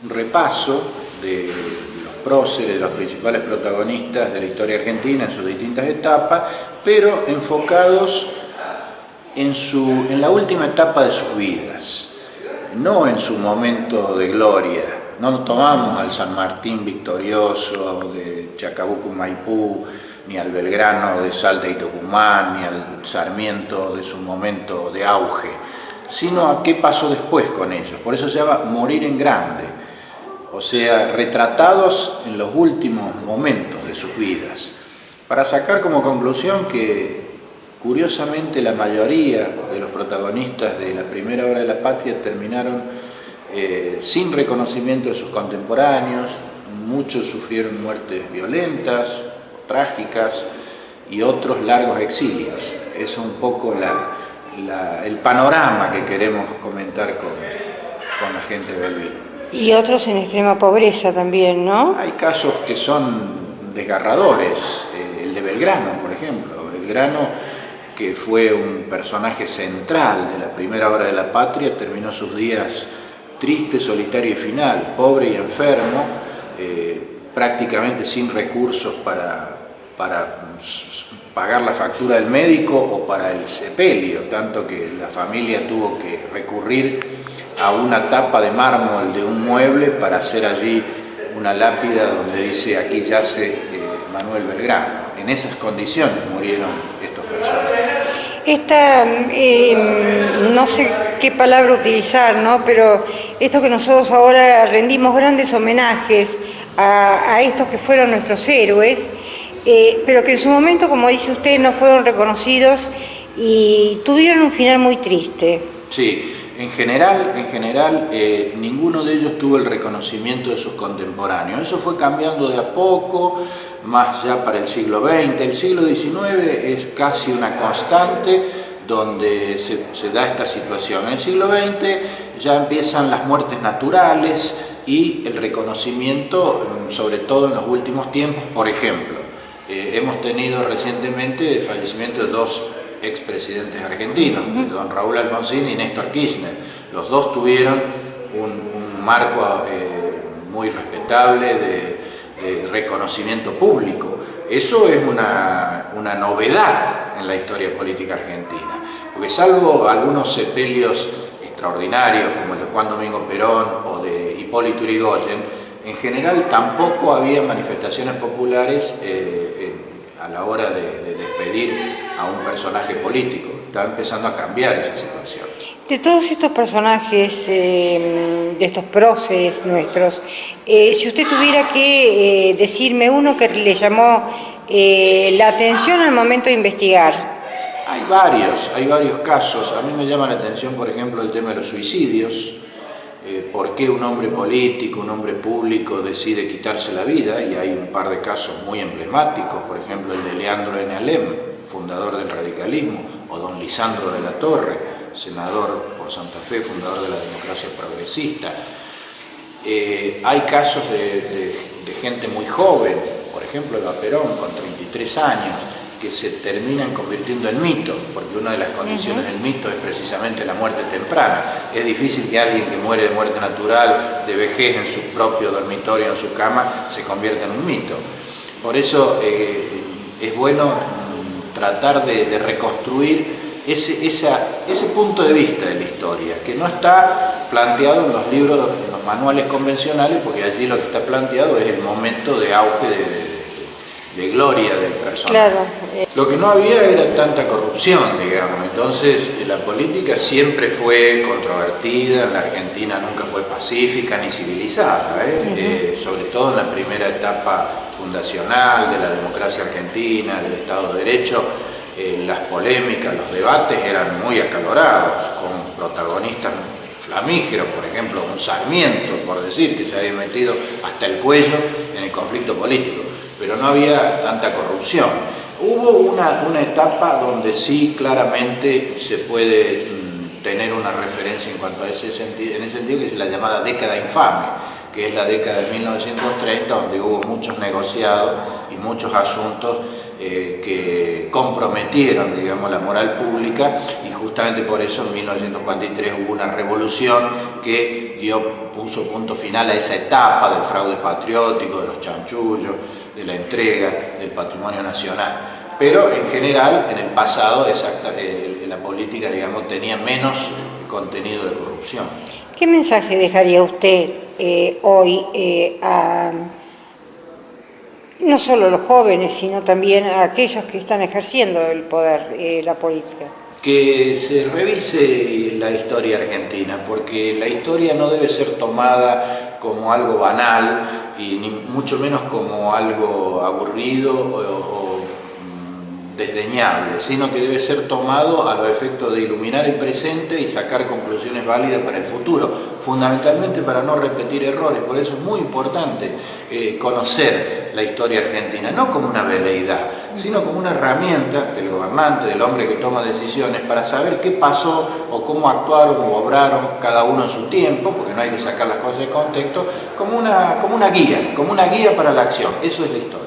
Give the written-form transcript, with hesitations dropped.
un repaso de los próceres, de los principales protagonistas de la historia argentina en sus distintas etapas, pero enfocados en la última etapa de sus vidas, no en su momento de gloria. No nos tomamos al San Martín victorioso de Chacabuco y Maipú, ni al Belgrano de Salta y Tucumán, ni al Sarmiento de su momento de auge, sino a qué pasó después con ellos. Por eso se llama morir en grande, o sea, retratados en los últimos momentos de sus vidas, para sacar como conclusión que, curiosamente, la mayoría de los protagonistas de la primera obra de la patria terminaron sin reconocimiento de sus contemporáneos. Muchos sufrieron muertes violentas, trágicas, y otros largos exilios. Es un poco el panorama que queremos comentar con la gente de Belville. Y otros en extrema pobreza también, ¿no? Hay casos que son desgarradores. El de Belgrano, por ejemplo. Belgrano, que fue un personaje central de la primera obra de la patria, terminó sus días triste, solitario y final, pobre y enfermo, prácticamente sin recursos para pagar la factura del médico o para el sepelio, tanto que la familia tuvo que recurrir a una tapa de mármol de un mueble para hacer allí una lápida donde dice: aquí yace Manuel Belgrano. En esas condiciones murieron estos personajes. No sé qué palabra utilizar, ¿no? Pero esto que nosotros ahora rendimos grandes homenajes a estos que fueron nuestros héroes, pero que en su momento, como dice usted, no fueron reconocidos y tuvieron un final muy triste. Sí, en general, ninguno de ellos tuvo el reconocimiento de sus contemporáneos. Eso fue cambiando de a poco, más ya para el siglo XX. El siglo XIX es casi una constante donde se da esta situación. En el siglo XX ya empiezan las muertes naturales y el reconocimiento, sobre todo en los últimos tiempos. Por ejemplo, hemos tenido recientemente el fallecimiento de dos expresidentes argentinos, de don Raúl Alfonsín y Néstor Kirchner. Los dos tuvieron un marco muy respetable de reconocimiento público. Eso es una novedad en la historia política argentina, porque salvo algunos sepelios extraordinarios como el de Juan Domingo Perón o de Hipólito Yrigoyen, en general tampoco había manifestaciones populares a la hora de despedir a un personaje político. Está empezando a cambiar esa situación. De todos estos personajes, de estos próceres nuestros, si usted tuviera que decirme uno que le llamó la atención al momento de investigar. Hay varios casos. A mí me llama la atención, por ejemplo, el tema de los suicidios. ¿Por qué un hombre político, un hombre público decide quitarse la vida? Y hay un par de casos muy emblemáticos, por ejemplo el de Leandro N. Alem, fundador del radicalismo, o don Lisandro de la Torre, senador por Santa Fe, fundador de la democracia progresista. Hay casos de gente muy joven, por ejemplo Eva Perón, con 33 años, que se terminan convirtiendo en mito, porque una de las condiciones del mito es precisamente la muerte temprana. Es difícil que alguien que muere de muerte natural, de vejez, en su propio dormitorio, en su cama, se convierta en un mito. Por eso es bueno tratar de reconstruir ese punto de vista de la historia, que no está planteado en los libros, en los manuales convencionales, porque allí lo que está planteado es el momento de auge de gloria del personaje. Claro. Lo que no había era tanta corrupción, digamos. Entonces la política siempre fue controvertida, en la Argentina nunca fue pacífica ni civilizada, sobre todo en la primera etapa fundacional de la democracia argentina, del Estado de Derecho. Las polémicas, los debates eran muy acalorados, con protagonistas flamígeros, por ejemplo un Sarmiento, por decir, que se había metido hasta el cuello en el conflicto político, pero no había tanta corrupción. Hubo una etapa donde sí claramente se puede tener una referencia en cuanto a ese sentido, que es la llamada década infame, que es la década de 1930, donde hubo muchos negociados y muchos asuntos que comprometieron, digamos, la moral pública, y justamente por eso en 1943 hubo una revolución que puso punto final a esa etapa del fraude patriótico, de los chanchullos, de la entrega del patrimonio nacional. Pero en general, en el pasado, la política, digamos, tenía menos contenido de corrupción. ¿Qué mensaje dejaría usted hoy a no solo los jóvenes, sino también a aquellos que están ejerciendo el poder, la política? Que se revise la historia argentina, porque la historia no debe ser tomada como algo banal y ni mucho menos como algo aburrido o desdeñable, sino que debe ser tomado a los efectos de iluminar el presente y sacar conclusiones válidas para el futuro, fundamentalmente para no repetir errores. Por eso es muy importante conocer la historia argentina, no como una veleidad, sino como una herramienta del gobernante, del hombre que toma decisiones, para saber qué pasó o cómo actuaron o obraron cada uno en su tiempo, porque no hay que sacar las cosas de contexto, como una guía para la acción. Eso es la historia.